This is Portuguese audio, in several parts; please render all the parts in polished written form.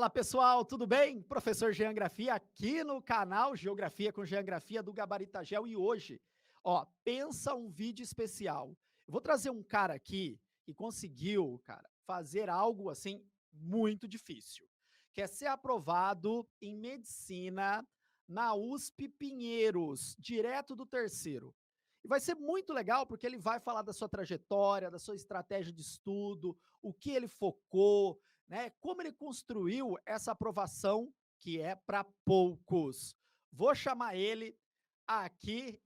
Fala pessoal, tudo bem? Professor Geografia aqui no canal Geografia com Geografia do Gabaritagel e hoje, pensa um vídeo especial. Eu vou trazer um cara aqui que conseguiu, cara, fazer algo assim muito difícil, que é ser aprovado em medicina na USP Pinheiros, direto do terceiro. E vai ser muito legal porque ele vai falar da sua trajetória, da sua estratégia de estudo, o que ele focou, né? Como ele construiu essa aprovação que é para poucos. Vou chamar ele aqui.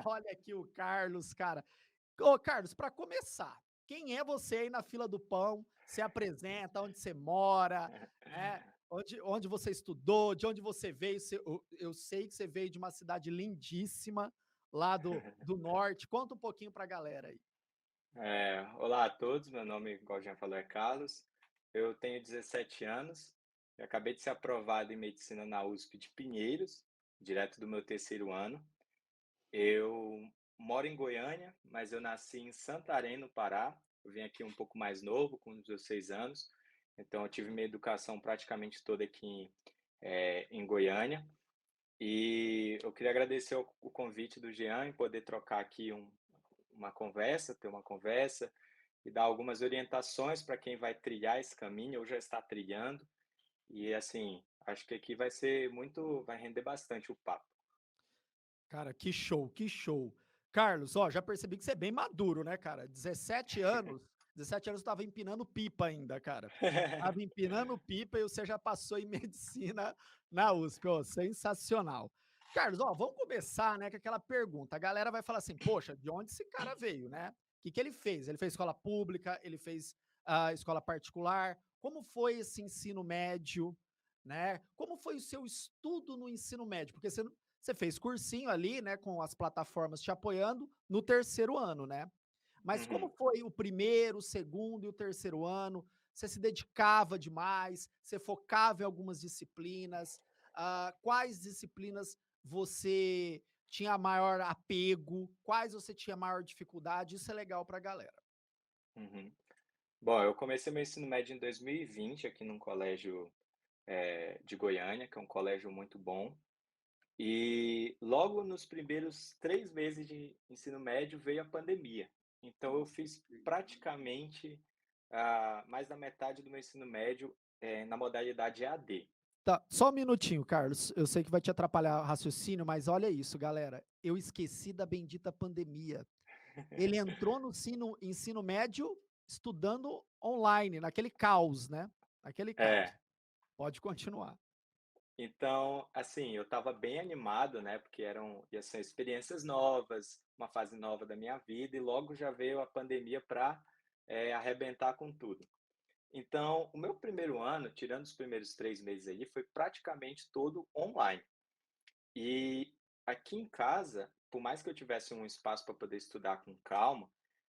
Olha aqui o Carlos, cara. Ô, Carlos, para começar, quem é você aí na fila do pão? Se apresenta, onde você mora, né? Onde você estudou, de onde você veio? Eu sei que você veio de uma cidade lindíssima lá do norte. Conta um pouquinho para a galera aí. Olá a todos, meu nome, igual já falou, é Carlos. Eu tenho 17 anos, eu acabei de ser aprovado em medicina na USP de Pinheiros, direto do meu terceiro ano. Eu moro em Goiânia, mas eu nasci em Santarém, no Pará. Eu vim aqui um pouco mais novo, com 16 anos, então eu tive minha educação praticamente toda aqui em Goiânia. E eu queria agradecer o convite do Jean em poder trocar aqui uma conversa, ter uma conversa e dar algumas orientações para quem vai trilhar esse caminho ou já está trilhando. E assim, acho que aqui vai render bastante o papo. Cara, que show, que show. Carlos, já percebi que você é bem maduro, né, cara? 17 anos estava empinando pipa ainda, cara. Estava empinando pipa e você já passou em medicina na USP, sensacional. Carlos, vamos começar, né, com aquela pergunta. A galera vai falar assim, poxa, de onde esse cara veio, né? O que que ele fez? Ele fez escola pública, ele fez escola particular. Como foi esse ensino médio, né? Como foi o seu estudo no ensino médio? Porque você fez cursinho ali, né, com as plataformas te apoiando no terceiro ano, né? Mas como Uhum. foi o primeiro, o segundo e o terceiro ano? Você se dedicava demais? Você focava em algumas disciplinas? Quais disciplinas você tinha maior apego? Quais você tinha maior dificuldade? Isso é legal para a galera. Uhum. Bom, eu comecei meu ensino médio em 2020 aqui num colégio de Goiânia, que é um colégio muito bom. E logo nos primeiros 3 meses de ensino médio veio a pandemia. Então eu fiz praticamente mais da metade do meu ensino médio na modalidade EAD. Tá, só um minutinho, Carlos. Eu sei que vai te atrapalhar o raciocínio, mas olha isso, galera. Eu esqueci da bendita pandemia. Ele entrou no ensino médio estudando online, naquele caos, né? Naquele caos. É, Pode continuar. então, assim, eu estava bem animado, né, porque ia ser experiências novas, uma fase nova da minha vida, e logo já veio a pandemia para arrebentar com tudo. Então, o meu primeiro ano, tirando os primeiros 3 meses ali, foi praticamente todo online. E aqui em casa, por mais que eu tivesse um espaço para poder estudar com calma,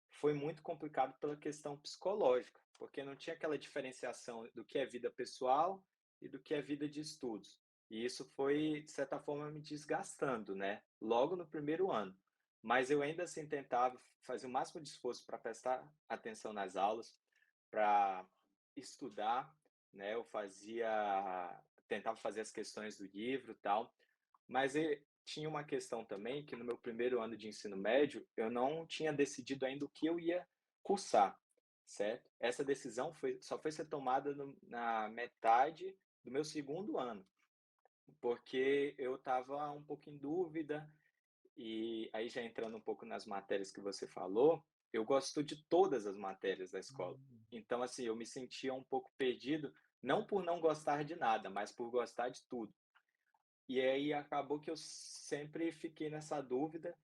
foi muito complicado pela questão psicológica, porque não tinha aquela diferenciação do que é vida pessoal e do que é vida de estudos. E isso foi, de certa forma, me desgastando, né? Logo no primeiro ano. Mas eu ainda assim tentava fazer o máximo de esforço para prestar atenção nas aulas, para estudar, né? Tentava fazer as questões do livro, e tal, mas tinha uma questão também que no meu primeiro ano de ensino médio, eu não tinha decidido ainda o que eu ia cursar, certo? Essa decisão só foi ser tomada na metade do meu segundo ano, porque eu estava um pouco em dúvida, e aí já entrando um pouco nas matérias que você falou, eu gosto de todas as matérias da escola. Hum. Então, assim, eu me sentia um pouco perdido, não por não gostar de nada, mas por gostar de tudo. E aí acabou que eu sempre fiquei nessa dúvida,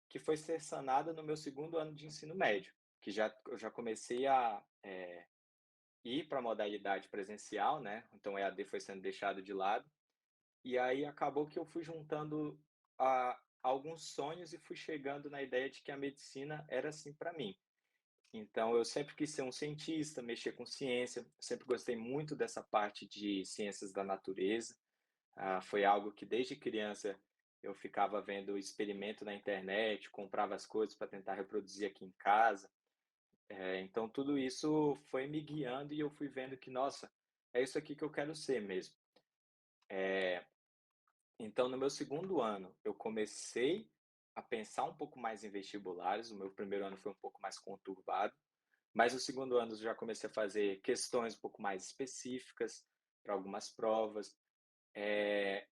que foi ser sanada no meu segundo ano de ensino médio, que eu já comecei a ir para a modalidade presencial, né? Então o EAD foi sendo deixado de lado. E aí acabou que eu fui juntando alguns sonhos e fui chegando na ideia de que a medicina era assim para mim. Então eu sempre quis ser um cientista, mexer com ciência, sempre gostei muito dessa parte de ciências da natureza. Foi algo que desde criança eu ficava vendo experimento na internet, comprava as coisas para tentar reproduzir aqui em casa. Então tudo isso foi me guiando e eu fui vendo que, nossa, é isso aqui que eu quero ser mesmo. Eh, então no meu segundo ano, eu comecei a pensar um pouco mais em vestibulares, o meu primeiro ano foi um pouco mais conturbado, mas o segundo ano eu já comecei a fazer questões um pouco mais específicas para algumas provas,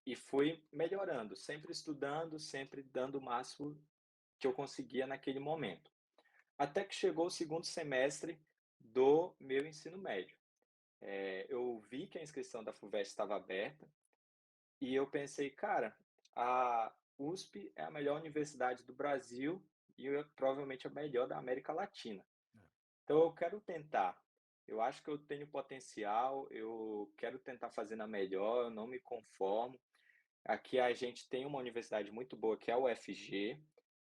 e fui melhorando, sempre estudando, sempre dando o máximo que eu conseguia naquele momento. Até que chegou o segundo semestre do meu ensino médio. Eu vi que a inscrição da FUVEST estava aberta e eu pensei: "Cara, a USP é a melhor universidade do Brasil e provavelmente a melhor da América Latina. Então eu quero tentar. Eu acho que eu tenho potencial, eu quero tentar fazer na melhor, eu não me conformo. Aqui a gente tem uma universidade muito boa que é a UFG,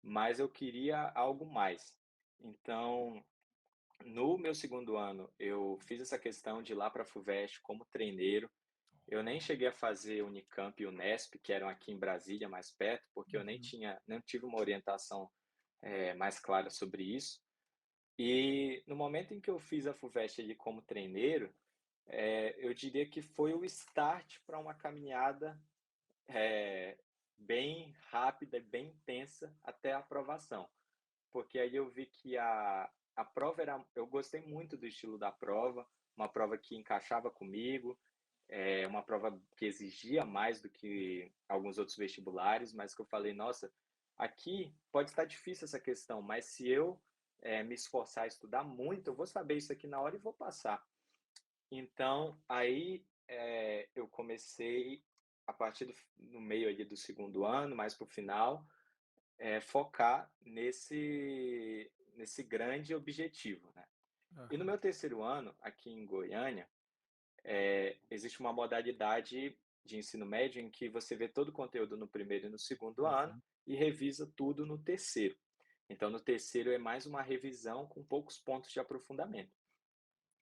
mas eu queria algo mais". Então, no meu segundo ano, eu fiz essa questão de ir lá para a FUVEST como treineiro. Eu nem cheguei a fazer Unicamp e Unesp, que eram aqui em Brasília, mais perto, porque eu Uhum. não tive uma orientação, mais clara sobre isso. E no momento em que eu fiz a FUVEST ali como treineiro, eu diria que foi o start para uma caminhada, eh, bem rápida e bem intensa até a aprovação. Porque aí eu vi que a prova era eu gostei muito do estilo da prova, uma prova que encaixava comigo, uma prova que exigia mais do que alguns outros vestibulares, mas que eu falei: "Nossa, aqui pode estar difícil essa questão, mas se eu, me esforçar, estudar muito, eu vou saber isso aqui na hora e vou passar". Então, aí, eu comecei a partir no meio ali do segundo ano, mais para o final, focar nesse grande objetivo, né. E no Aham. meu terceiro ano, aqui em Goiânia, existe uma modalidade de ensino médio em que você vê todo o conteúdo no primeiro e no segundo ano Uhum. e revisa tudo no terceiro. Então, no terceiro é mais uma revisão com poucos pontos de aprofundamento.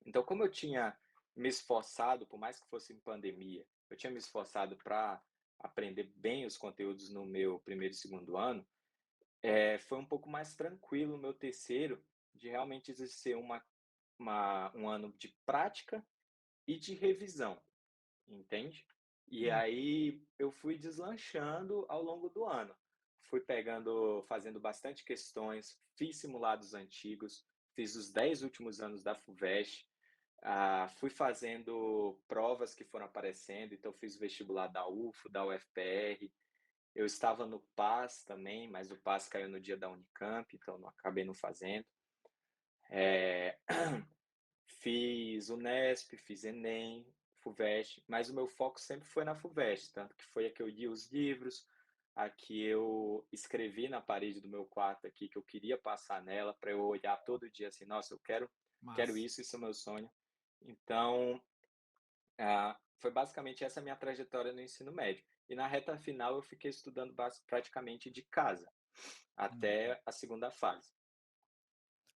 Então, como eu tinha me esforçado, por mais que fosse em pandemia, eu tinha me esforçado para aprender bem os conteúdos no meu primeiro e segundo ano, foi um pouco mais tranquilo o meu terceiro, de realmente exercer um ano de prática e de revisão, entende? E Hum. aí eu fui deslanchando ao longo do ano. Fazendo bastante questões, fiz simulados antigos, fiz os 10 últimos anos da FUVEST, fui fazendo provas que foram aparecendo, então fiz o vestibular da UFO, da UFPR, eu estava no PAS também, mas o PAS caiu no dia da Unicamp, então não acabei não fazendo. Eh, Fiz Unesp, fiz Enem, FUVEST, mas o meu foco sempre foi na FUVEST, tanto que foi a que eu li os livros, a que eu escrevi na parede do meu quarto aqui, que eu queria passar nela, para eu olhar todo dia assim: "Nossa, eu quero Massa. isso, isso é o meu sonho". Então, foi basicamente essa minha trajetória no ensino médio. E na reta final eu fiquei estudando praticamente de casa, Uhum. até a segunda fase.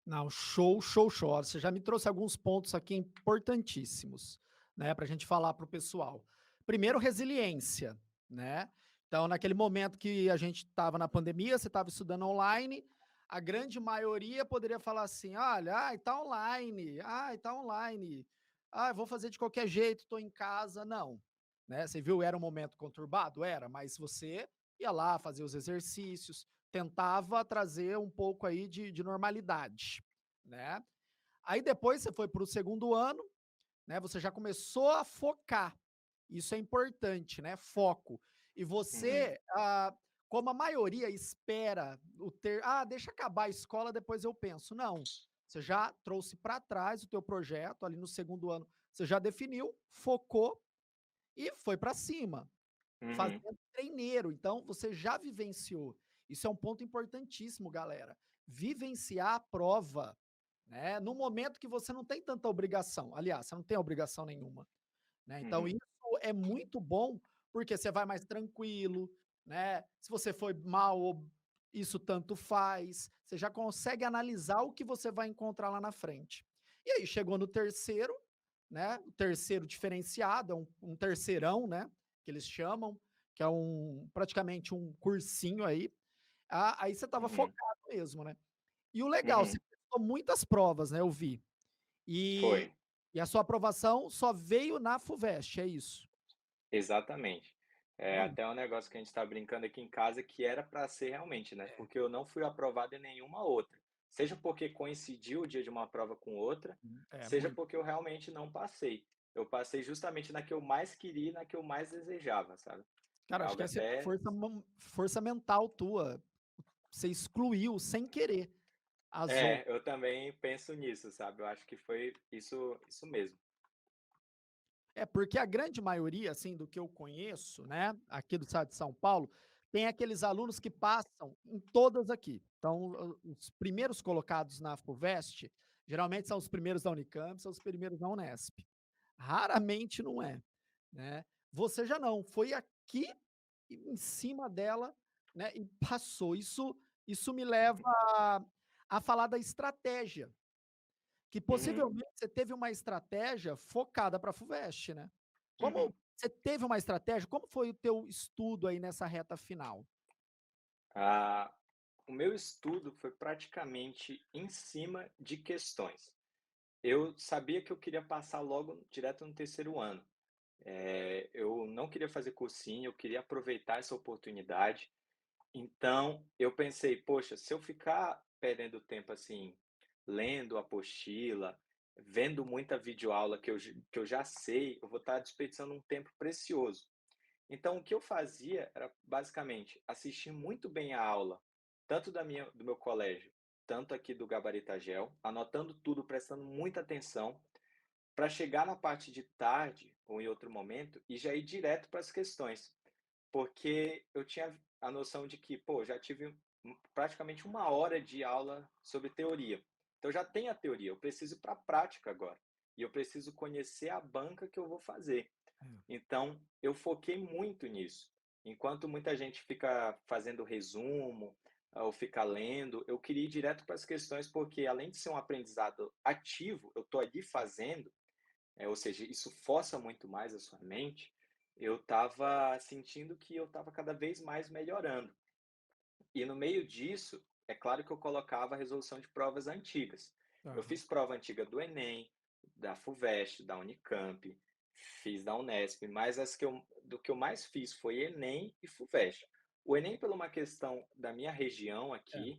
Não, show, show, show. Ó, você já me trouxe alguns pontos aqui importantíssimos, né, para a gente falar para o pessoal. Primeiro, resiliência, né? Então, naquele momento que a gente estava na pandemia, você estava estudando online, a grande maioria poderia falar assim: olha, ai, tá online, ai, tá online, ah, vou fazer de qualquer jeito, estou em casa. Não, né? Você viu, era um momento conturbado? Era, mas você ia lá fazer os exercícios, tentava trazer um pouco aí de normalidade, né. Aí depois você foi para o segundo ano, né, você já começou a focar, isso é importante, né, foco. E Uhum, você, como a maioria espera o ter: "Ah, deixa acabar a escola, depois eu penso", não, você já trouxe para trás o teu projeto, ali no segundo ano, você já definiu, focou e foi para cima. uhum, Fazendo treineiro, então você já vivenciou. Isso é um ponto importantíssimo, galera. Vivenciar a prova, né, no momento que você não tem tanta obrigação. Aliás, você não tem obrigação nenhuma, né. Então uhum, isso é muito bom, porque você vai mais tranquilo, né. Se você foi mal ou isso tanto faz, você já consegue analisar o que você vai encontrar lá na frente. E aí chegou no terceiro, né, o terceiro diferenciado, é um terceirão, né, que eles chamam, que é praticamente um cursinho aí, aí você estava uhum, focado mesmo, né. E o legal, você uhum. prestou muitas provas, né, eu vi. E Foi. E a sua aprovação só veio na FUVEST, é isso? Exatamente. É Olha, até um negócio que a gente está brincando aqui em casa que era para ser realmente, né, porque eu não fui aprovado em nenhuma outra. Seja porque coincidiu o dia de uma prova com outra, seja muito. porque eu realmente não passei. Eu passei justamente na que eu mais queria e na que eu mais desejava, sabe. É Cara, acho algo que essa é até força mental tua. Você excluiu sem querer as outras. eu também penso nisso, sabe, eu acho que foi isso mesmo. É, porque a grande maioria, assim, do que eu conheço, né, aqui do estado de São Paulo, tem aqueles alunos que passam em todas aqui. Então, os primeiros colocados na FUVEST, geralmente são os primeiros da Unicamp, são os primeiros da Unesp. Raramente não é, né. Você já não, foi aqui em cima dela, né, e passou. Isso me leva a falar da estratégia, que Uhum, possivelmente você teve uma estratégia focada para a FUVEST, né. Como uhum. você teve uma estratégia, como foi o teu estudo aí nessa reta final? Ah, o meu estudo foi praticamente em cima de questões. Eu sabia que eu queria passar logo direto no terceiro ano. Eu não queria fazer cursinho, eu queria aproveitar essa oportunidade. Então, eu pensei: "Poxa, se eu ficar perdendo tempo, assim, lendo apostila, vendo muita videoaula que eu já sei, eu vou estar desperdiçando um tempo precioso". Então, o que eu fazia era, basicamente, assistir muito bem a aula, tanto do meu colégio, tanto aqui do Gabaritagel, anotando tudo, prestando muita atenção, para chegar na parte de tarde ou em outro momento e já ir direto para as questões. Porque eu tinha a noção de que, pô, já tive praticamente uma hora de aula sobre teoria. Então já tem a teoria, eu preciso ir para a prática agora. E eu preciso conhecer a banca que eu vou fazer. Então, eu foquei muito nisso. Enquanto muita gente fica fazendo resumo, ou fica lendo, eu queria ir direto para as questões, porque além de ser um aprendizado ativo, eu estou ali fazendo, ou seja, isso força muito mais a sua mente, eu estava sentindo que eu estava cada vez mais melhorando. E no meio disso, é claro que eu colocava a resolução de provas antigas. Eu Aham. fiz prova antiga do Enem, da FUVEST, da Unicamp, fiz da Unesp, mas do que eu mais fiz foi Enem e FUVEST. O Enem, por uma questão da minha região É. aqui,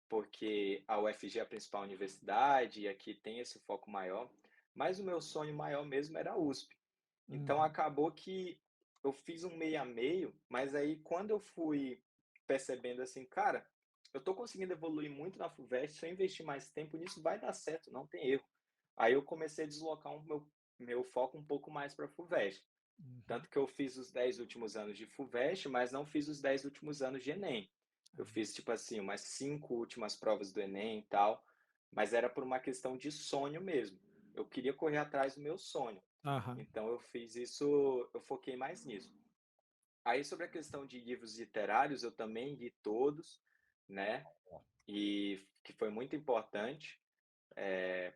porque a UFG é a principal universidade e aqui tem esse foco maior, mas o meu sonho maior mesmo era a USP. Então Uhum. acabou que eu fiz um meio a meio, mas aí quando eu fui percebendo assim, cara, eu tô conseguindo evoluir muito na FUVEST, se eu investir mais tempo nisso vai dar certo, não tem erro. Aí eu comecei a deslocar meu foco um pouco mais para a FUVEST. Uhum. Tanto que eu fiz os 10 últimos anos de FUVEST, mas não fiz os 10 últimos anos de Enem. Eu fiz, tipo assim, umas 5 últimas provas do Enem e tal, mas era por uma questão de sonho mesmo. Eu queria correr atrás do meu sonho. Aham. Então eu fiz isso, eu foquei mais nisso. Aí sobre a questão de livros literários, eu também li todos, né? E que foi muito importante,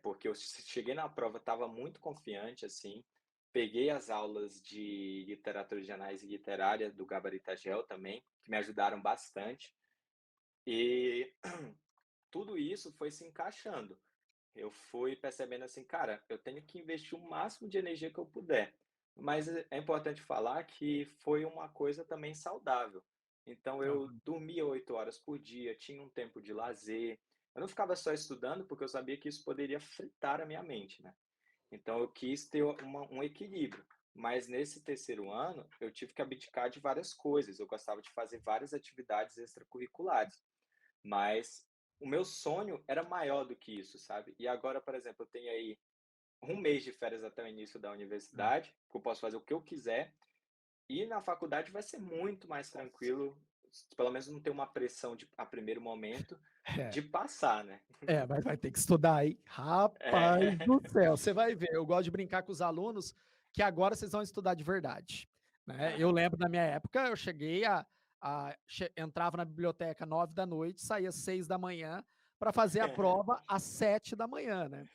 porque eu cheguei na prova, estava muito confiante, assim. Peguei as aulas de literatura de análise literária do Gabaritagel também, que me ajudaram bastante. E tudo isso foi se encaixando. Eu fui percebendo assim, cara, eu tenho que investir o máximo de energia que eu puder. Mas é importante falar que foi uma coisa também saudável. Então eu Aham. dormia 8 horas por dia, tinha um tempo de lazer. Eu não ficava só estudando, porque eu sabia que isso poderia fritar a minha mente, né? Então eu quis ter um equilíbrio. Mas nesse terceiro ano, eu tive que abdicar de várias coisas. Eu gostava de fazer várias atividades extracurriculares. Mas o meu sonho era maior do que isso, sabe. E agora, por exemplo, eu tenho aí um mês de férias até o início da universidade, que eu posso fazer o que eu quiser, e na faculdade vai ser muito mais tranquilo, pelo menos não ter uma pressão a primeiro momento É. de passar, né. Mas vai ter que estudar, hein. Rapaz do É. céu, você vai ver, eu gosto de brincar com os alunos que agora vocês vão estudar de verdade, né. Eu Aham. lembro da minha época, eu cheguei entrava na biblioteca 9 da noite, saía 6 da manhã para fazer a prova às 7 da manhã, né.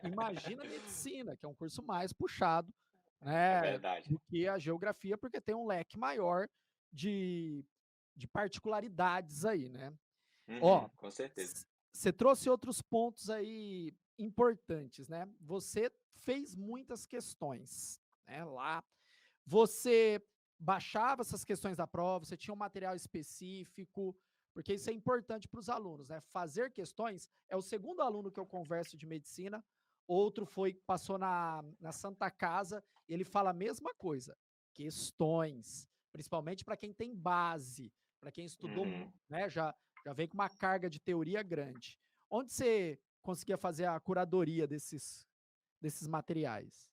Imagina a medicina, que é um curso mais puxado, É né, verdade. do que a geografia, porque tem um leque maior de particularidades aí, né. Ó, Uhum, com certeza. você trouxe outros pontos aí importantes, né? Você fez muitas questões, né, lá. Você baixava essas questões da prova, você tinha um material específico, porque isso é importante para os alunos, né? Fazer questões é o segundo aluno que eu converso de medicina, outro passou na Santa Casa, e ele fala a mesma coisa, questões, principalmente para quem tem base, para quem estudou, Uhum. né, já vem com uma carga de teoria grande. Onde você conseguia fazer a curadoria desses materiais?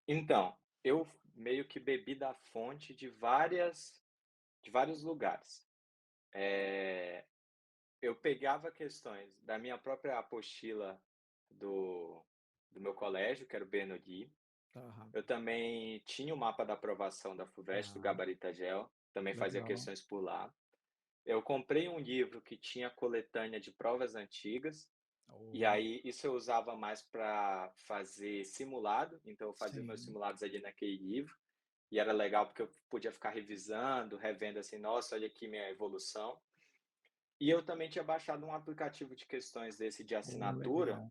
Então, eu meio que bebi da fonte de vários lugares. Eh, eu pegava questões da minha própria apostila do do meu colégio, que era o Bernoulli. Aham. Eu também tinha o mapa da aprovação da FUVEST, do Ah, Gabarita Gel, também fazia legal. questões por lá. Eu comprei um livro que tinha coletânea de provas antigas, e Oh, aí isso eu usava mais para fazer simulado, então eu fazia meus sim. simulados ali naquele livro, e era legal porque eu podia ficar revisando, revendo assim: "Nossa, olha aqui minha evolução". E eu também tinha baixado um aplicativo de questões desse de Oh, assinatura legal.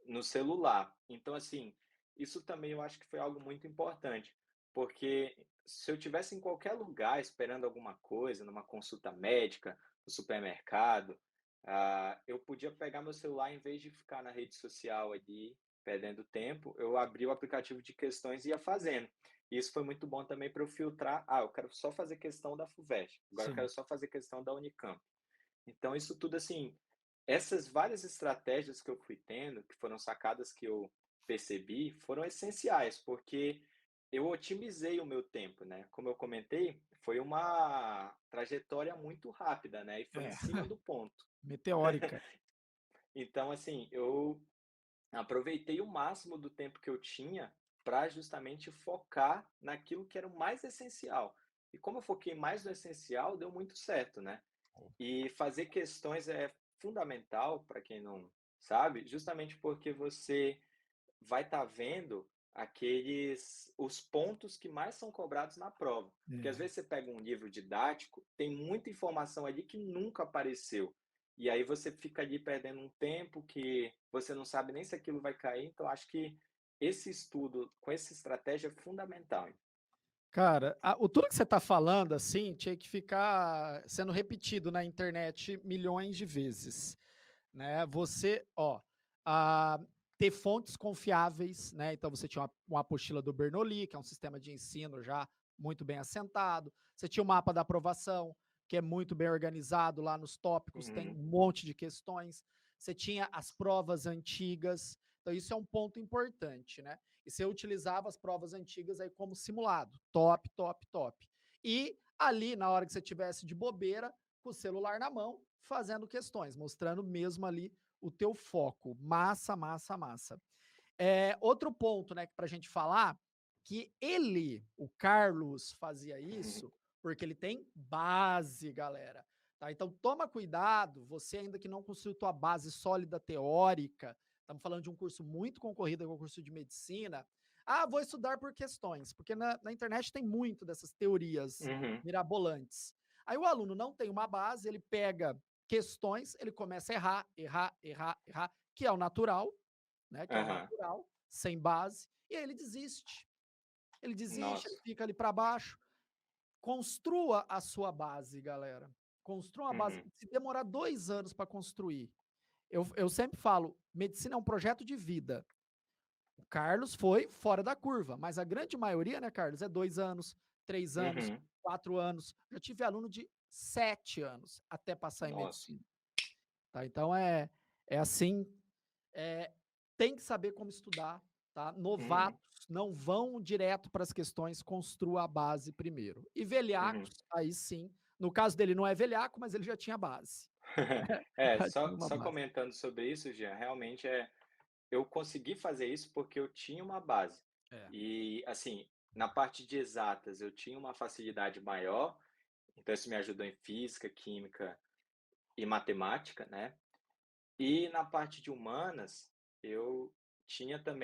no celular. Então, assim, isso também eu acho que foi algo muito importante, porque se eu tivesse em qualquer lugar esperando alguma coisa, numa consulta médica, no supermercado, eu podia pegar meu celular em vez de ficar na rede social ali perdendo tempo, eu abria o aplicativo de questões e ia fazendo. E isso foi muito bom também para eu filtrar, eu quero só fazer questão da FUVEST, agora eu Sim. quero só fazer questão da Unicamp. Então isso tudo assim, essas várias estratégias que eu fui tendo, que foram sacadas que eu percebi, foram essenciais, porque eu otimizei o meu tempo, né. Como eu comentei, foi uma trajetória muito rápida, né, e foi em É, cima do ponto. meteórica. Então, assim, eu aproveitei o máximo do tempo que eu tinha para justamente focar naquilo que era o mais essencial. E como eu foquei mais no essencial, deu muito certo, né. E fazer questões é fundamental, para quem não sabe, justamente porque você vai estar vendo os pontos que mais são cobrados na prova. Porque às É. vezes você pega um livro didático, tem muita informação ali que nunca apareceu. E aí você fica ali perdendo um tempo que você não sabe nem se aquilo vai cair. Então, acho que esse estudo com essa estratégia é fundamental. Cara, tudo que você está falando, assim, tinha que ficar sendo repetido na internet milhões de vezes, né? Você, ó, ah, ter fontes confiáveis, né? Então você tinha uma apostila do Bernoulli, que é um sistema de ensino já muito bem assentado. Você tinha o mapa da aprovação, que é muito bem organizado lá nos tópicos, tem Uhum, um monte de questões. Você tinha as provas antigas. Então isso é um ponto importante, né? E você utilizava as provas antigas aí como simulado. Top, top, top. E ali, na hora que você tivesse de bobeira, com o celular na mão, fazendo questões, mostrando mesmo ali o teu foco. Massa, massa, massa. Outro ponto, né, para a gente falar, que o Carlos, fazia uhum, isso porque ele tem base, galera. Tá? Então toma cuidado, você ainda que não construiu tua base sólida teórica, estamos falando de um curso muito concorrido, que é o curso de medicina. Vou estudar por questões, porque na internet tem muito dessas teorias uhum, mirabolantes. Aí o aluno não tem uma base, ele pega questões, ele começa a errar, errar, errar, errar, que é o natural, né? Que é o aham. natural, sem base, e aí ele desiste. Ele desiste, ele Nossa. fica ali para baixo. Construa a sua base, galera. Construa uma base. Uhum, Se demorar 2 anos para construir, eu sempre falo, medicina é um projeto de vida. O Carlos foi fora da curva, mas a grande maioria, né, Carlos, é 2 anos, 3 anos, uhum. 4 anos. Já tive aluno de 7 anos até passar em Nossa. medicina. Tá? Então é assim, é, tem que saber como estudar, tá? Uhum, Novatos não vão direto para as questões, construa a base primeiro. E uhum. velhacos, aí sim, no caso dele não é velhaco, mas ele já tinha base, É, já tinha uma só base. comentando sobre isso, Jean, realmente eu consegui fazer isso porque eu tinha uma base. É. E, assim, na parte de exatas eu tinha uma facilidade maior, então isso me ajudou em física, química e matemática, né. E na parte de humanas, eu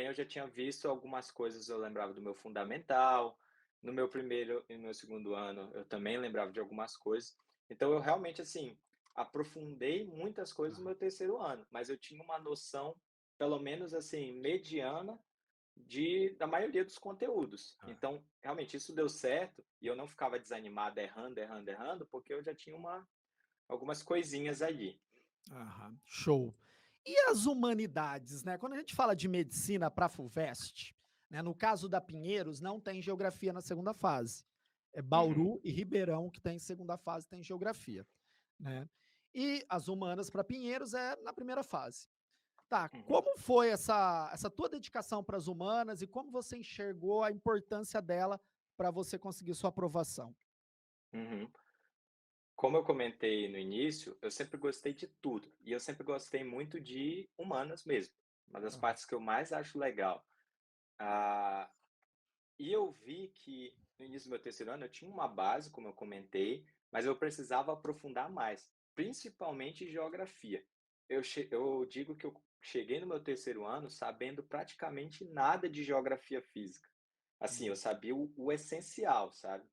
eu já tinha visto algumas coisas, eu lembrava do meu fundamental, no meu primeiro e no meu segundo ano eu também lembrava de algumas coisas. Então eu realmente, assim, aprofundei muitas coisas no Tá. meu terceiro ano, mas eu tinha uma noção, pelo menos assim, mediana da maioria dos conteúdos. Tá. Então, realmente, isso deu certo e eu não ficava desanimado errando, errando, errando, porque eu já tinha algumas coisinhas ali. Aham, show. E as humanidades, né? Quando a gente fala de medicina para a FUVEST, né, no caso da Pinheiros, não tem geografia na segunda fase. É Uhum, Bauru e Ribeirão que tem segunda fase, tem geografia, né? E as humanas para Pinheiros é na primeira fase. Tá, uhum, como foi essa tua dedicação para as humanas e como você enxergou a importância dela para você conseguir sua aprovação? uhum. Como eu comentei no início, eu sempre gostei de tudo, e eu sempre gostei muito de humanas mesmo, uma das Aham, partes que eu mais acho legal. Ah, e eu vi que no início do meu terceiro ano eu tinha uma base, como eu comentei, mas eu precisava aprofundar mais, principalmente em geografia. Eu digo que eu cheguei no meu terceiro ano sabendo praticamente nada de geografia física. Assim, eu uhum, sabia o essencial, sabe?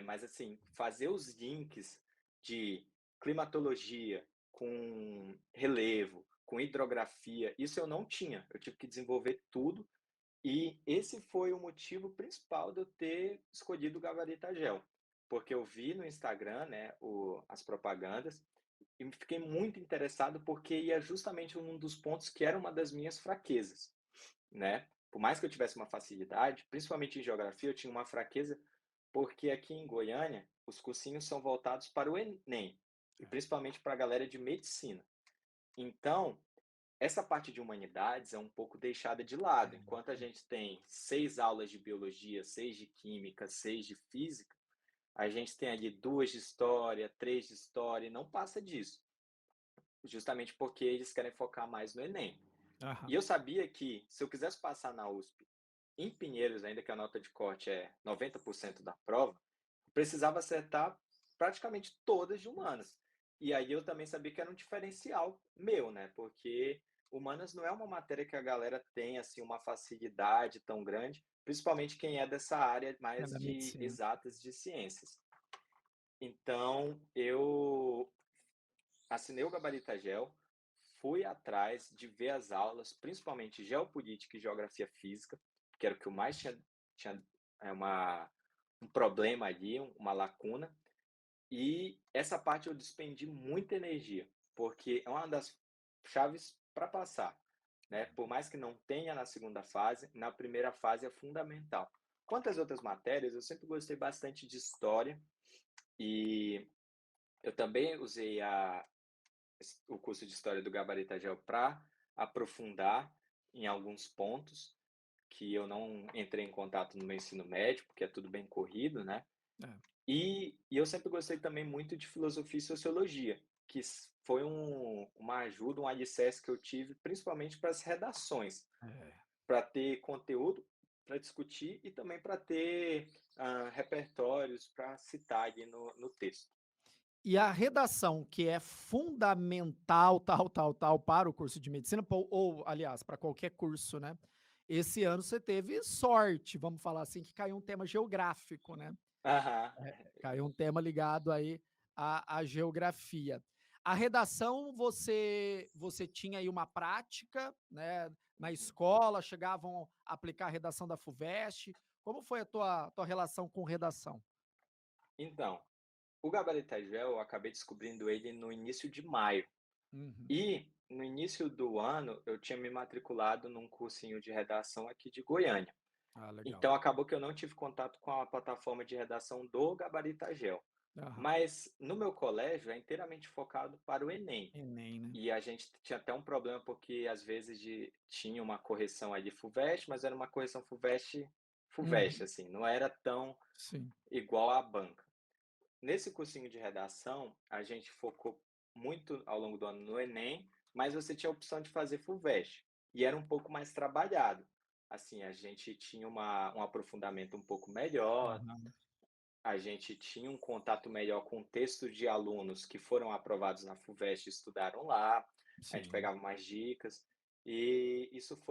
Mas assim, fazer os links de climatologia com relevo, com hidrografia, isso eu não tinha. Eu tive que desenvolver tudo e esse foi o motivo principal de eu ter escolhido o Gabarita Gel, porque eu vi no Instagram, né, as propagandas e me fiquei muito interessado porque ia justamente um dos pontos que era uma das minhas fraquezas, né? Por mais que eu tivesse uma facilidade, principalmente em geografia, eu tinha uma fraqueza porque aqui em Goiânia os cursinhos são voltados para o Enem e principalmente para a galera de medicina. Então, essa parte de humanidades é um pouco deixada de lado. Enquanto a gente tem 6 aulas de biologia, 6 de química, 6 de física, a gente tem ali 2 de história, 3 de história, e não passa disso, justamente porque eles querem focar mais no Enem. E aham. eu sabia que, se eu quisesse passar na USP em Pinheiros, ainda que a nota de corte é 90% da prova, eu precisava acertar praticamente todas de humanas. E aí eu também sabia que era um diferencial meu, né? Porque humanas não é uma matéria que a galera tem assim uma facilidade tão grande, principalmente quem é dessa área É mais da de medicina. exatas de ciências. Então, eu assinei o Gabarita Gel, fui atrás de ver as aulas, principalmente geopolítica e geografia física, que era o que eu mais tinha um problema ali, uma lacuna. E essa parte eu despendi muita energia, porque é uma das chaves para passar, né? Por mais que não tenha na segunda fase, na primeira fase é fundamental. Quanto às outras matérias, eu sempre gostei bastante de história e eu também usei o curso de História do Gabarita Gel para aprofundar em alguns pontos que eu não entrei em contato no meu ensino médio, porque é tudo bem corrido, né? É, E eu sempre gostei também muito de filosofia e sociologia, que foi uma ajuda, um alicerce que eu tive, principalmente para as redações, é. para ter conteúdo para discutir e também para ter repertórios para citar ali no texto. E a redação, que é fundamental, tal, para o curso de medicina, ou aliás, para qualquer curso, né? Esse ano você teve sorte, vamos falar assim, que caiu um tema geográfico, né? Aham. Caiu um tema ligado aí à geografia. A redação, você tinha aí uma prática, né? Na escola, chegavam a aplicar a redação da FUVEST. Como foi a tua relação com redação? Então, o Gabarita Gel, eu acabei descobrindo ele no início de maio. Uhum. E no início do ano, eu tinha me matriculado num cursinho de redação aqui de Goiânia. Ah, legal. Então acabou que eu não tive contato com a plataforma de redação do Gabarita Gel. Aham. Mas no meu colégio é inteiramente focado para o Enem. Enem, né? E a gente tinha até um problema porque às vezes tinha uma correção aí de FUVEST, mas era uma correção FUVEST, FUVEST, Uhum. assim, não era tão Sim. igual à banca. Nesse cursinho de redação, a gente focou muito ao longo do ano no Enem, mas você tinha a opção de fazer FUVEST. E era um pouco mais trabalhado. Assim, a gente tinha um aprofundamento um pouco melhor, Aham. a gente tinha um contato melhor com textos de alunos que foram aprovados na FUVEST e estudaram lá, a gente Sim. pegava mais dicas, e isso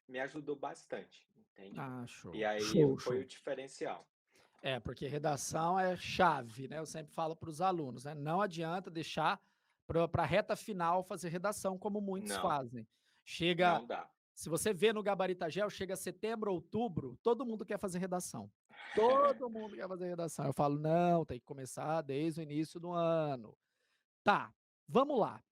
me ajudou bastante, entende? Ah, E show. aí Show, foi o show. diferencial. É, porque redação é chave, né? Eu sempre falo para os alunos, né? Não adianta deixar para a reta final fazer redação, como muitos Não, fazem. Chega, não dá. se você vê no Gabaritagel, chega setembro, outubro, todo mundo quer fazer redação. Todo mundo quer fazer redação. Eu falo, não, tem que começar desde o início do ano. Tá, vamos lá.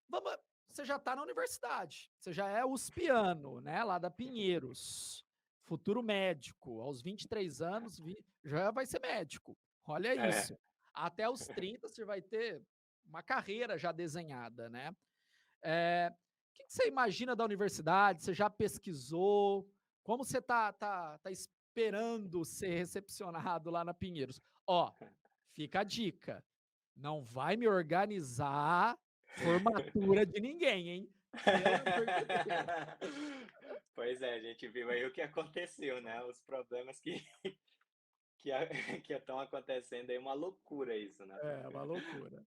Vamos, você já está na universidade, você já é uspiano, né? Lá da Pinheiros, futuro médico. Aos 23 anos, já vai ser médico. Olha É. isso. Até os 30 você vai ter uma carreira já desenhada, né? O que você imagina da universidade? Você já pesquisou? Como você tá esperando ser recepcionado lá na Pinheiros? Ó, fica a dica. Não vai me organizar formatura de ninguém, hein? Pelo amor de Deus. Pois é, a gente viu aí o que aconteceu, né, os problemas que a que estão acontecendo aí, uma loucura isso, né. É, uma loucura.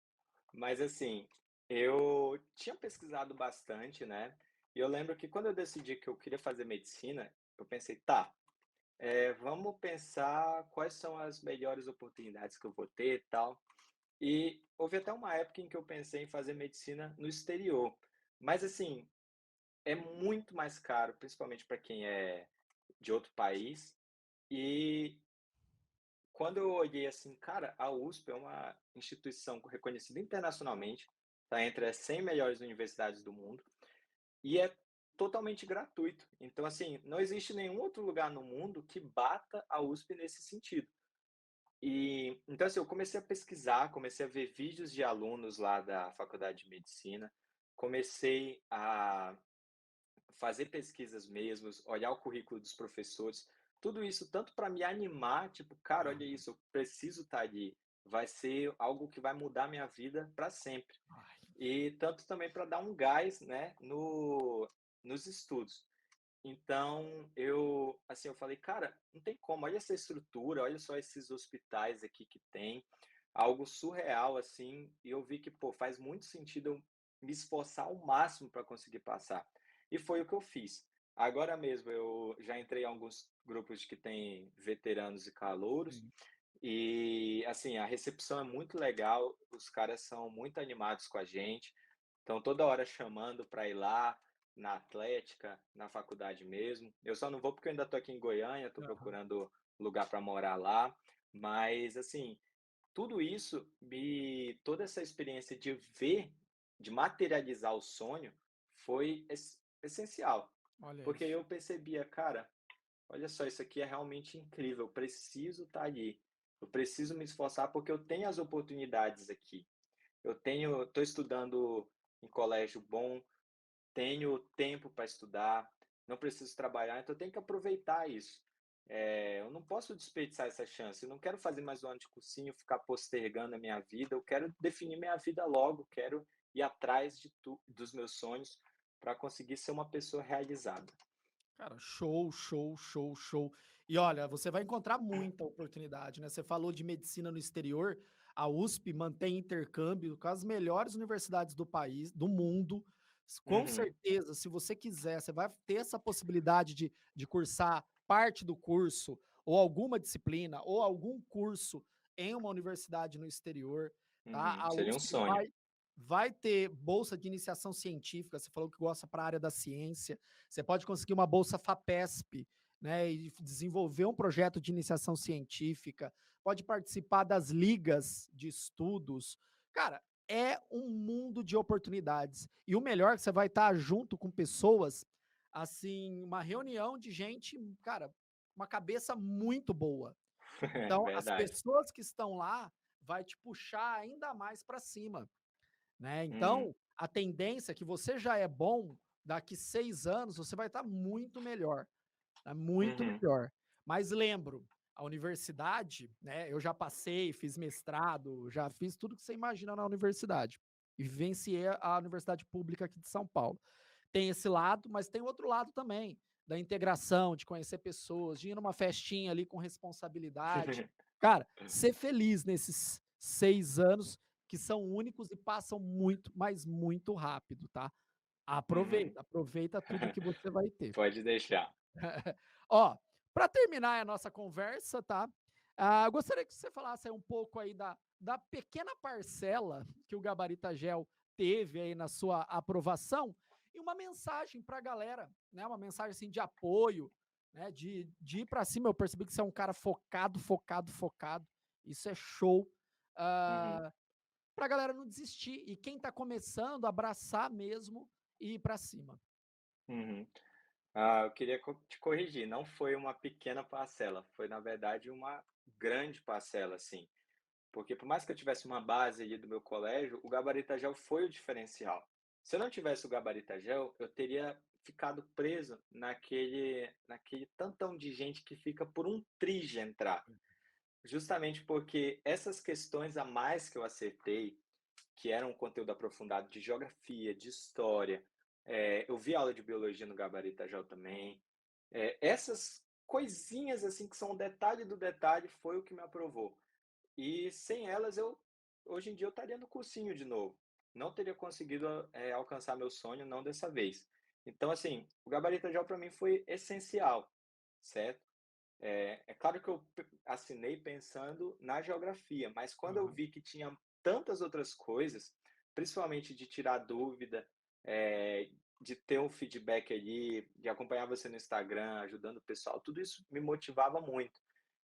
Mas assim, eu tinha pesquisado bastante, né, e eu lembro que quando eu decidi que eu queria fazer medicina, eu pensei: "Tá, vamos pensar quais são as melhores oportunidades que eu vou ter, e tal". E houve até uma época em que eu pensei em fazer medicina no exterior, mas assim, é muito mais caro, principalmente para quem é de outro país. E quando eu olhei assim, cara, a USP é uma instituição reconhecida internacionalmente, está entre as 100 melhores universidades do mundo e é totalmente gratuito. Então, assim, não existe nenhum outro lugar no mundo que bata a USP nesse sentido. E então, assim, eu comecei a pesquisar, comecei a ver vídeos de alunos lá da faculdade de medicina, comecei a fazer pesquisas mesmos, olhar o currículo dos professores, tudo isso tanto para me animar, tipo, cara, olha Aham. isso, eu preciso estar ali, vai ser algo que vai mudar minha vida para sempre. Ai, E tanto também para dar um gás, né, no, nos estudos. Então, assim, eu falei, cara, não tem como, olha essa estrutura, olha só esses hospitais aqui que tem, algo surreal, assim, e eu vi que, pô, faz muito sentido eu me esforçar ao máximo para conseguir passar. E foi o que eu fiz. Agora mesmo eu já entrei em alguns grupos que tem veteranos e calouros, sim. e assim, a recepção é muito legal, os caras são muito animados com a gente, estão toda hora chamando para ir lá, na Atlética, na faculdade mesmo. Eu só não vou porque eu ainda estou aqui em Goiânia, estou Aham. procurando lugar para morar lá, mas assim, tudo isso toda essa experiência de ver, de materializar o sonho, foi essencial, Olha porque isso. eu percebia: "Cara, olha só, isso aqui é realmente incrível, eu preciso estar ali, eu preciso me esforçar porque eu tenho as oportunidades aqui, estou estudando em colégio bom, tenho tempo para estudar, não preciso trabalhar, então eu tenho que aproveitar isso. Eu não posso desperdiçar essa chance, eu não quero fazer mais um ano de cursinho, ficar postergando a minha vida, eu quero definir minha vida logo, quero ir atrás dos meus sonhos para conseguir ser uma pessoa realizada". Cara, show, show, show, show. E olha, você vai encontrar muita oportunidade, né? Você falou de medicina no exterior, a USP mantém intercâmbio com as melhores universidades do país, do mundo. Com Uhum, certeza, se você quiser, você vai ter essa possibilidade de cursar parte do curso, ou alguma disciplina, ou algum curso em uma universidade no exterior, tá? uhum, A seria um USP sonho. vai ter bolsa de iniciação científica. Você falou que gosta para a área da ciência. Você pode conseguir uma bolsa FAPESP, né, e desenvolver um projeto de iniciação científica, pode participar das ligas de estudos. Cara, é um mundo de oportunidades. E o melhor é que você vai estar junto com pessoas, assim, uma reunião de gente, cara, uma cabeça muito boa. É Então, as verdade. pessoas que estão lá vai te puxar ainda mais para cima, né? Uhum, Então, a tendência é que você já é bom, daqui 6 anos você vai estar muito melhor, tá muito uhum. melhor. Mas lembro, a universidade, né, eu já passei, fiz mestrado, já fiz tudo que você imagina na universidade, e vivenciei a universidade pública aqui de São Paulo. Tem esse lado, mas tem outro lado também, da integração, de conhecer pessoas, de ir numa festinha ali com responsabilidade. Cara, ser feliz nesses 6 anos que são únicos e passam muito, mas muito rápido, tá? Uhum. Aproveita, aproveita tudo que você vai ter. Pode deixar. Ó, para terminar a nossa conversa, tá? Gostaria que você falasse aí um pouco aí da pequena parcela que o Gabaritagel teve aí na sua aprovação e uma mensagem para a galera, né? Uma mensagem assim de apoio, né? De ir para cima. Eu percebi que você é um cara focado, focado, focado. Isso é show. Uhum, Para a galera não desistir e quem está começando, abraçar mesmo e ir para cima. uhum. Eu queria te corrigir, não foi uma pequena parcela, foi na verdade uma grande parcela, assim. Porque por mais que eu tivesse uma base ali do meu colégio, o Gabaritagel foi o diferencial. Se eu não tivesse o Gabaritagel, eu teria ficado preso naquele tantão de gente que fica por um triz de entrar. Justamente porque essas questões a mais que eu acertei, que eram um conteúdo aprofundado de geografia, de história, eu vi aula de biologia no Gabaritagel também. Essas coisinhas assim que são o detalhe do detalhe foi o que me aprovou. E sem elas hoje em dia eu estaria no cursinho de novo. Não teria conseguido, alcançar meu sonho, não dessa vez. Então, assim, o Gabarito Gel para mim foi essencial, certo? É claro que eu assinei pensando na geografia, mas quando eu Aham. vi que tinha tantas outras coisas, principalmente de tirar dúvida, eh, de ter um feedback ali, de acompanhar você no Instagram, ajudando o pessoal, tudo isso me motivava muito.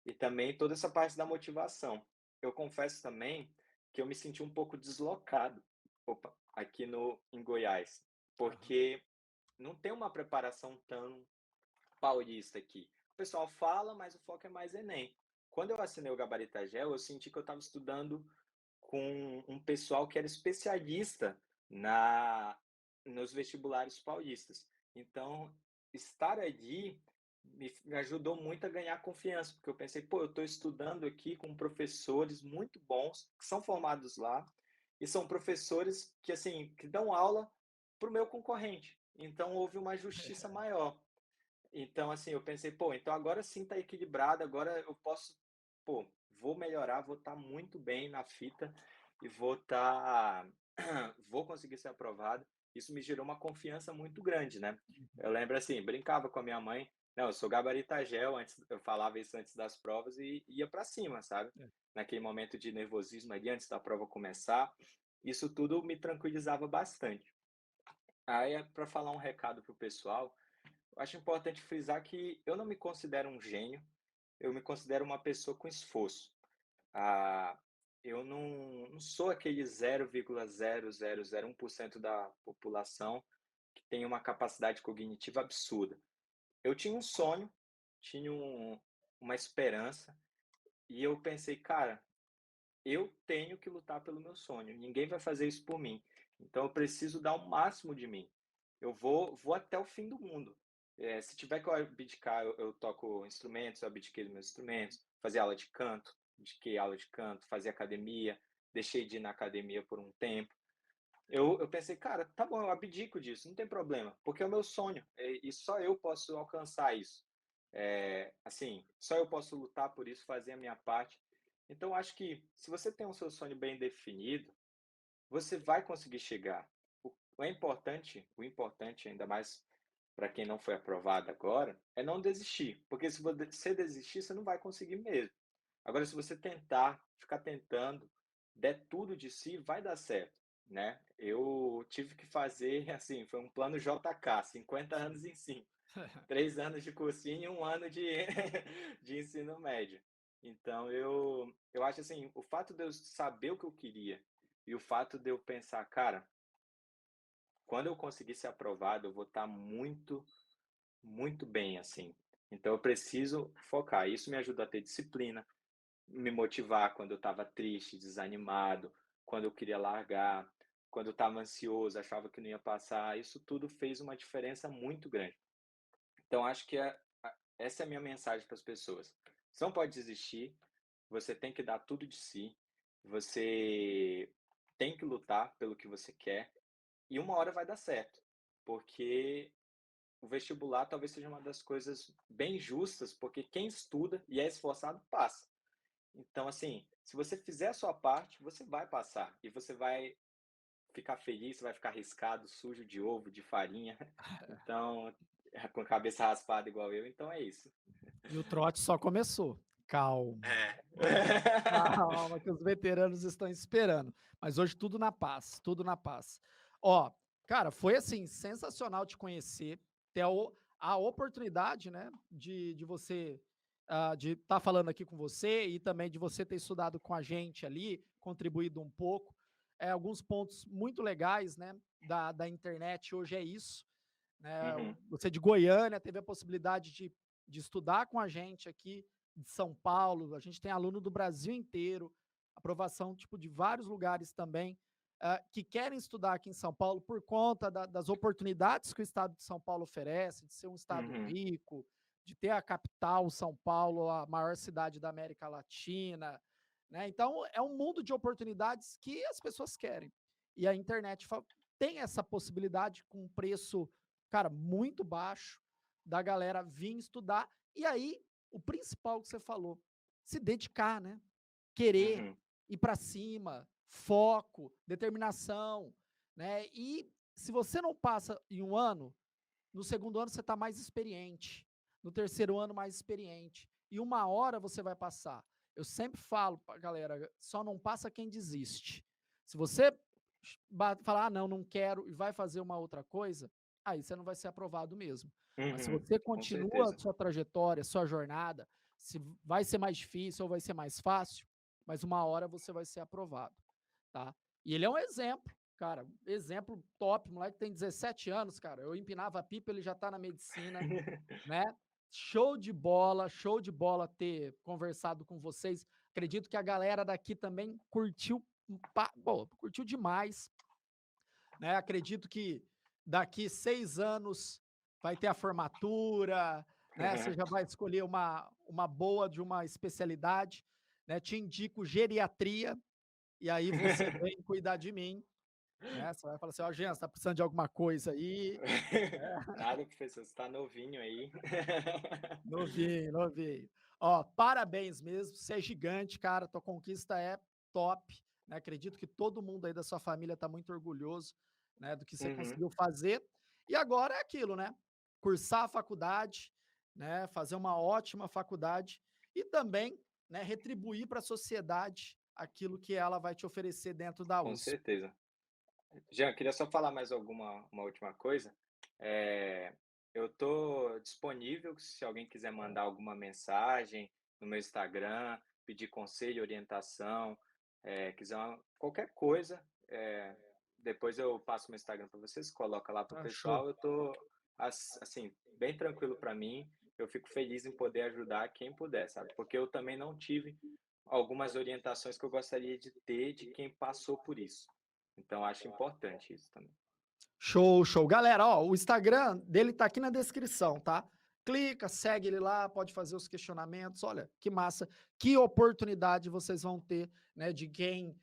E também toda essa parte da motivação. Eu confesso também que eu me senti um pouco deslocado, aqui no em Goiás, Aham. porque não tem uma preparação tão paulista aqui. O pessoal fala, mas o foco é mais Enem. Quando eu assinei o Gabaritagel, eu senti que eu estava estudando com um pessoal que era especialista na nos vestibulares paulistas. Então, estar ali me ajudou muito a ganhar confiança, porque eu pensei: "Pô, eu estou estudando aqui com professores muito bons, que são formados lá, e são professores que, assim, que dão aula para o meu concorrente". Então houve uma justiça maior. Então, assim, eu pensei: "Pô, então agora sim está equilibrado, agora eu posso, pô, vou melhorar, vou estar muito bem na fita e vou estar vou conseguir ser aprovado". Isso me gerou uma confiança muito grande, né. Eu lembro, assim, brincava com a minha mãe: "Não, eu sou gabaritagel", antes eu falava isso antes das provas e ia para cima, sabe. É. Naquele momento de nervosismo ali, antes da prova começar, isso tudo me tranquilizava bastante. Aí, para falar um recado para o pessoal, eu acho importante frisar que eu não me considero um gênio, eu me considero uma pessoa com esforço. Ah, eu não sou aquele 0,0001% da população que tem uma capacidade cognitiva absurda. Eu tinha um sonho, tinha uma esperança, e eu pensei, cara, eu tenho que lutar pelo meu sonho, ninguém vai fazer isso por mim. Então eu preciso dar o máximo de mim. Eu vou até o fim do mundo. Se tiver que eu abdicar, eu toco instrumentos, eu abdiquei dos meus instrumentos, fazia aula de canto, abdiquei aula de canto, fazia academia, deixei de ir na academia por um tempo. Eu pensei, cara, tá bom, eu abdico disso, não tem problema, porque é o meu sonho, e só eu posso alcançar isso. Assim, só eu posso lutar por isso, fazer a minha parte. Então, eu acho que se você tem o seu sonho bem definido, você vai conseguir chegar. O importante, ainda mais para quem não foi aprovado agora, é não desistir, porque se você desistir, você não vai conseguir mesmo. Agora, se você tentar, ficar tentando, der tudo de si, vai dar certo, né? Eu tive que fazer, assim, foi um plano JK, 50 anos em 5. 3 anos de cursinho e 1 ano de de ensino médio. Então eu acho, assim, o fato de eu saber o que eu queria e o fato de eu pensar: "Cara, quando eu conseguir ser aprovado, eu vou estar muito, muito bem, assim. Então eu preciso focar". Isso me ajuda a ter disciplina, me motivar quando eu estava triste, desanimado, quando eu queria largar, quando eu estava ansioso, achava que não ia passar. Isso tudo fez uma diferença muito grande. Então acho que essa é a minha mensagem para as pessoas. Você não pode desistir, você tem que dar tudo de si, você tem que lutar pelo que você quer e uma hora vai dar certo, porque o vestibular talvez seja uma das coisas bem justas, porque quem estuda e é esforçado passa. Então, assim, se você fizer a sua parte, você vai passar e você vai ficar feliz, você vai ficar riscado, sujo de ovo, de farinha. Então, com a cabeça raspada igual eu, então é isso. E o trote só começou. Calma, É. calma, que os veteranos estão esperando. Mas hoje tudo na paz, tudo na paz. Ó, cara, foi assim, sensacional te conhecer, ter a oportunidade, né, de você, de estar falando aqui com você e também de você ter estudado com a gente ali, contribuído um pouco. Alguns pontos muito legais, né, da internet hoje é isso, né? Uhum, Você de Goiânia teve a possibilidade de estudar com a gente aqui de São Paulo, a gente tem aluno do Brasil inteiro, aprovação tipo de vários lugares também, que querem estudar aqui em São Paulo por conta das oportunidades que o estado de São Paulo oferece, de ser um estado uhum, rico, de ter a capital, São Paulo, a maior cidade da América Latina, né? Então é um mundo de oportunidades que as pessoas querem. E a internet tem essa possibilidade com um preço, cara, muito baixo, da galera vir estudar. E aí, o principal que você falou, se dedicar, né? Querer uhum. ir para cima, foco, determinação, né? E se você não passa em um ano, no segundo ano você está mais experiente, no terceiro ano mais experiente, e uma hora você vai passar. Eu sempre falo para a galera, só não passa quem desiste. Se você falar, ah, não, não quero, e vai fazer uma outra coisa, aí você não vai ser aprovado mesmo. Mas se Uhum, você com continua a certeza. sua trajetória, sua jornada, se vai ser mais difícil ou vai ser mais fácil, mas uma hora você vai ser aprovado, tá? E ele é um exemplo, cara, exemplo top, moleque tem 17 anos, cara, eu empinava a pipa, ele já tá na medicina, né? Show de bola ter conversado com vocês. Acredito que a galera daqui também curtiu, pô, curtiu demais, né? Acredito que daqui 6 anos vai ter a formatura, né? Você já vai escolher uma boa de uma especialidade, né? Te indico geriatria, e aí você vem cuidar de mim, né? Você vai falar assim, ó, Jean, você tá precisando de alguma coisa aí, Nada, professor, você está novinho aí. novinho, novinho. Ó, parabéns mesmo, você é gigante, cara, tua conquista é top, né? Acredito que todo mundo aí da sua família tá muito orgulhoso, né, do que você Uhum, conseguiu fazer. E agora é aquilo, né? Cursar a faculdade, né, fazer uma ótima faculdade e também, né, retribuir para a sociedade aquilo que ela vai te oferecer dentro da com USP. certeza. Jean, queria só falar mais uma última coisa. Eh, eu estou disponível se alguém quiser mandar alguma mensagem no meu Instagram, pedir conselho, orientação, quiser qualquer coisa, depois eu passo meu Instagram para vocês, coloca lá para o Tá show. pessoal. Eu estou assim, bem tranquilo para mim. Eu fico feliz em poder ajudar quem puder, sabe? Porque eu também não tive algumas orientações que eu gostaria de ter de quem passou por isso. Então acho importante isso também. Show, show. Galera, ó, o Instagram dele tá aqui na descrição, tá? Clica, segue ele lá, pode fazer os questionamentos. Olha, que massa, que oportunidade vocês vão ter, né, de quem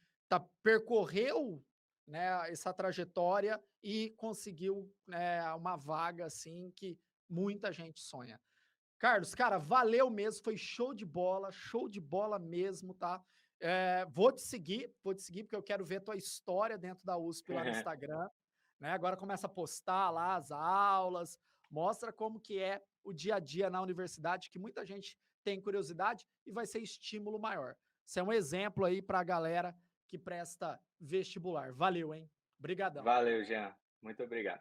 percorreu, né, essa trajetória e conseguiu, né, uma vaga assim que muita gente sonha. Carlos, cara, valeu mesmo, foi show de bola mesmo, tá? Vou te seguir porque eu quero ver tua história dentro da USP lá no Instagram, né? Agora começa a postar lá as aulas, mostra como que é o dia a dia na universidade, que muita gente tem curiosidade e vai ser estímulo maior. Você é um exemplo aí para a galera que presta vestibular. Valeu, hein? Obrigadão. Valeu, Jean. Muito obrigado.